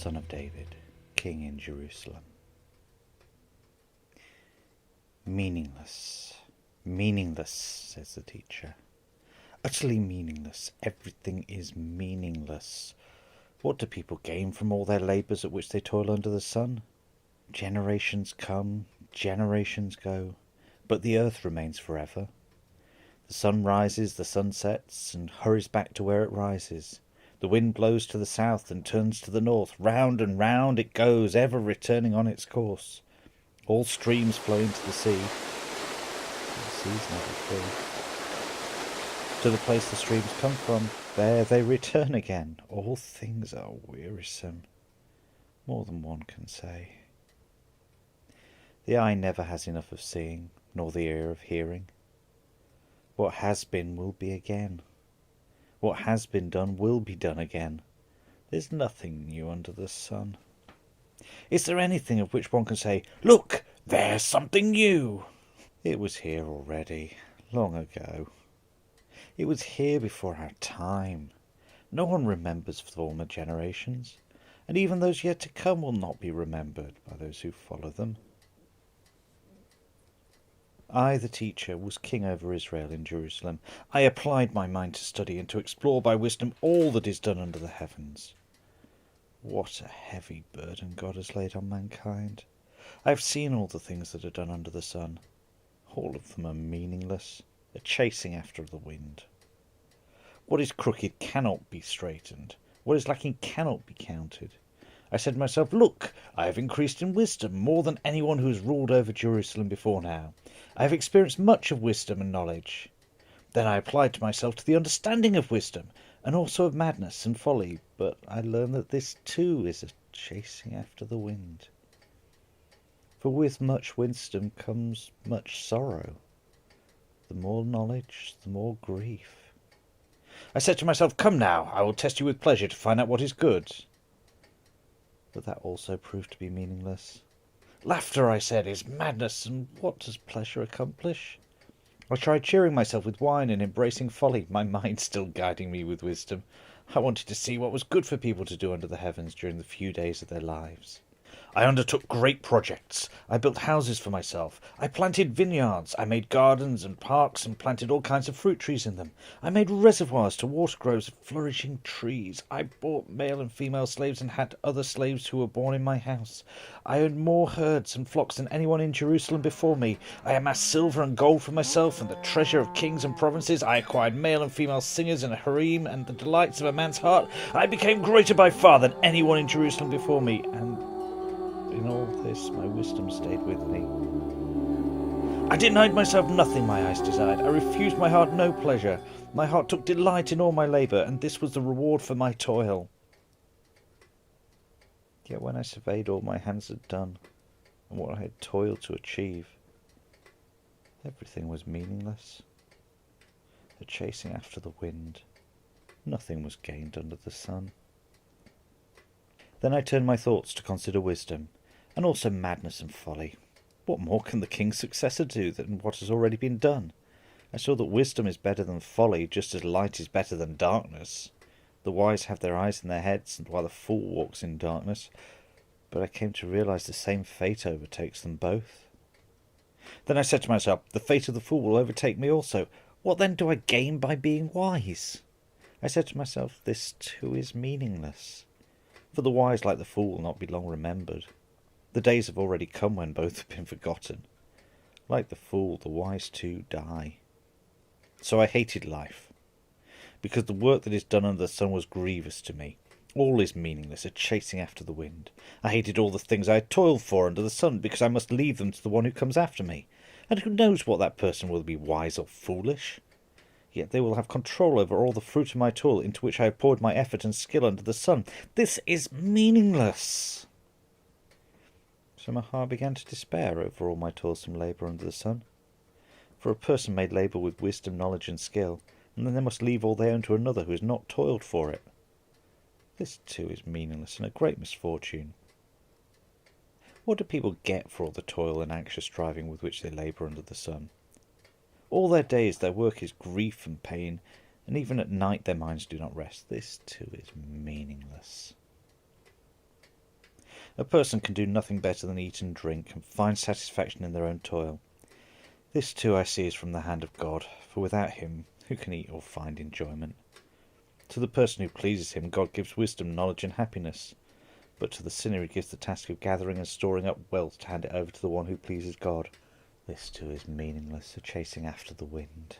son of David, king in Jerusalem. Meaningless, meaningless, says the teacher. Utterly meaningless. Everything is meaningless. What do people gain from all their labours at which they toil under the sun? Generations come, generations go, but the earth remains forever. The sun rises, the sun sets, and hurries back to where it rises. The wind blows to the south and turns to the north. Round and round it goes, ever returning on its course. All streams flow into the sea. The sea's never full. To the place the streams come from, there they return again. All things are wearisome. More than one can say. The eye never has enough of seeing, nor the ear of hearing. What has been will be again. What has been done will be done again. There's nothing new under the sun. Is there anything of which one can say, "Look, there's something new"? It was here already, long ago. It was here before our time. No one remembers former generations, and even those yet to come will not be remembered by those who follow them. I, the teacher, was king over Israel in Jerusalem. I applied my mind to study and to explore by wisdom all that is done under the heavens. What a heavy burden God has laid on mankind. I have seen all the things that are done under the sun. All of them are meaningless, a chasing after the wind. What is crooked cannot be straightened. What is lacking cannot be counted. I said to myself, "Look, I have increased in wisdom more than anyone who has ruled over Jerusalem before now. I have experienced much of wisdom and knowledge." Then I applied to myself to the understanding of wisdom, and also of madness and folly, but I learned that this too is a chasing after the wind. For with much wisdom comes much sorrow. The more knowledge, the more grief. I said to myself, "Come now, I will test you with pleasure to find out what is good." But that also proved to be meaningless. Laughter, I said, is madness, and what does pleasure accomplish? I tried cheering myself with wine and embracing folly, my mind still guiding me with wisdom. I wanted to see what was good for people to do under the heavens during the few days of their lives. I undertook great projects. I built houses for myself. I planted vineyards. I made gardens and parks and planted all kinds of fruit trees in them. I made reservoirs to water groves of flourishing trees. I bought male and female slaves and had other slaves who were born in my house. I owned more herds and flocks than anyone in Jerusalem before me. I amassed silver and gold for myself and the treasure of kings and provinces. I acquired male and female singers and a harem and the delights of a man's heart. I became greater by far than anyone in Jerusalem before me, and in all this my wisdom stayed with me. I denied myself nothing my eyes desired. I refused my heart no pleasure. My heart took delight in all my labour, and this was the reward for my toil. Yet when I surveyed all my hands had done, and what I had toiled to achieve, everything was meaningless. A chasing after the wind. Nothing was gained under the sun. Then I turned my thoughts to consider wisdom, and also madness and folly. What more can the king's successor do than what has already been done? I saw that wisdom is better than folly, just as light is better than darkness. The wise have their eyes in their heads, while the fool walks in darkness. But I came to realize the same fate overtakes them both. Then I said to myself, the fate of the fool will overtake me also. What then do I gain by being wise? I said to myself, this too is meaningless. For the wise, like the fool, will not be long remembered. The days have already come when both have been forgotten. Like the fool, the wise too die. So I hated life, because the work that is done under the sun was grievous to me. All is meaningless, a chasing after the wind. I hated all the things I had toiled for under the sun, because I must leave them to the one who comes after me. And who knows what that person will be, wise or foolish? Yet they will have control over all the fruit of my toil, into which I have poured my effort and skill under the sun. This is meaningless. So my heart began to despair over all my toilsome labour under the sun. For a person may labour with wisdom, knowledge, and skill, and then they must leave all they own to another who has not toiled for it. This too is meaningless and a great misfortune. What do people get for all the toil and anxious striving with which they labour under the sun? All their days their work is grief and pain, and even at night their minds do not rest. This too is meaningless. A person can do nothing better than eat and drink, and find satisfaction in their own toil. This too I see is from the hand of God, for without him who can eat or find enjoyment? To the person who pleases him, God gives wisdom, knowledge, and happiness. But to the sinner he gives the task of gathering and storing up wealth to hand it over to the one who pleases God. This too is meaningless, a chasing after the wind.